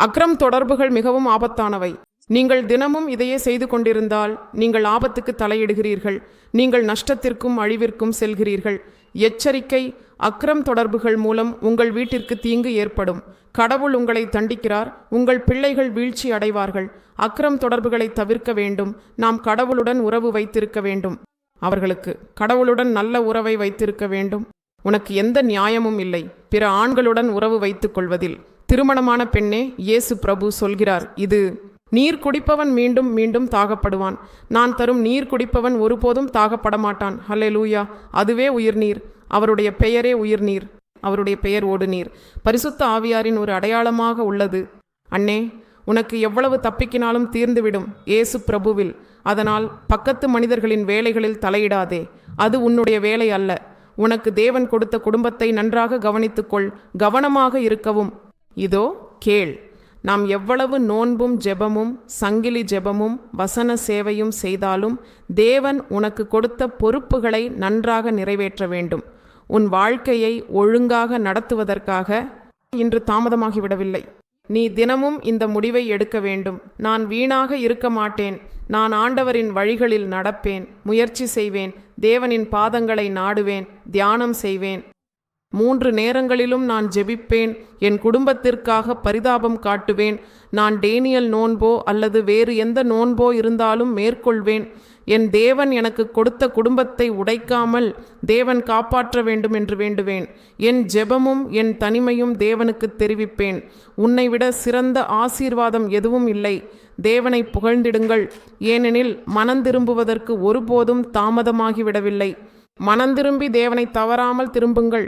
அக்ரம் தொடர்புகள் மிகவும் ஆபத்தானவை. நீங்கள் தினமும் இதையே செய்து கொண்டிருந்தால் நீங்கள் ஆபத்துக்கு தலையிடுகிறீர்கள். நீங்கள் நஷ்டத்திற்கும் அழிவிற்கும் செல்கிறீர்கள். எச்சரிக்கை, அக்ரம் தொடர்புகள் மூலம் உங்கள் வீட்டிற்கு தீங்கு ஏற்படும். கடவுள் உங்களை தண்டிக்கிறார். உங்கள் பிள்ளைகள் வீழ்ச்சி அடைவார்கள். அக்ரம் தொடர்புகளை தவிர்க்க வேண்டும். நாம் கடவுளுடன் உறவு வைத்திருக்க வேண்டும். அவர்களுக்கு கடவுளுடன் நல்ல உறவை வைத்திருக்க வேண்டும். உனக்கு எந்த நியாயமும் இல்லை பிற ஆண்களுடன் உறவு வைத்துக் கொள்வதில். திருமணமான பெண்ணே, இயேசு பிரபு சொல்கிறார், இது நீர் குடிப்பவன் மீண்டும் மீண்டும் தாகப்படுவான். நான் தரும் நீர் குடிப்பவன் ஒருபோதும் தாகப்படமாட்டான். ஹல்லேலூயா. அதுவே உயிர்நீர். அவருடைய பெயரே உயிர்நீர். அவருடைய பெயர் ஓடுநீர். பரிசுத்த ஆவியாரின் ஒரு அடையாளமாக உள்ளது. அண்ணே, உனக்கு எவ்வளவு தப்பிக்கினாலும் தீர்ந்துவிடும் இயேசு பிரபுவில். அதனால் பக்கத்து மனிதர்களின் வேலைகளில் தலையிடாதே. அது உன்னுடைய வேலை அல்ல. உனக்கு தேவன் கொடுத்த குடும்பத்தை நன்றாக கவனித்துக்கொள். கவனமாக இருக்கவும். இதோ கேள். நாம் எவ்வளவு நோன்பும் ஜெபமும் சங்கிலி ஜெபமும் வசன சேவையும் செய்தாலும் தேவன் உனக்கு கொடுத்த பொறுப்புகளை நன்றாக நிறைவேற்ற வேண்டும். உன் வாழ்க்கையை ஒழுங்காக நடத்துவதற்காக இன்று தாமதமாகிவிடவில்லை. நீ தினமும் இந்த முடிவை எடுக்க வேண்டும். நான் வீணாக இருக்க மாட்டேன். நான் ஆண்டவரின் வழிகளில் நடப்பேன். முயற்சி செய்வேன். தேவனின் பாதங்களை நாடுவேன். தியானம் செய்வேன். 3 நேரங்களிலும் நான் ஜெபிப்பேன். என் குடும்பத்திற்காக பரிதாபம் காட்டுவேன். நான் டேனியல் நோன்போ அல்லது வேறு எந்த நோன்போ இருந்தாலும் மேற்கொள்வேன். என் தேவன் எனக்கு கொடுத்த குடும்பத்தை உடைக்காமல் தேவன் காப்பாற்ற வேண்டும் என்று வேண்டுவேன். என் ஜெபமும் என் தனிமையும் தேவனுக்கு தெரிவிப்பேன். உன்னை விட சிறந்த ஆசீர்வாதம் எதுவும் இல்லை. தேவனை புகழ்ந்திடுங்கள். ஏனெனில் மனந்திரும்புவதற்கு ஒருபோதும் தாமதமாகிவிடவில்லை. மனந்திரும்பி தேவனை தவறாமல் திரும்புங்கள்.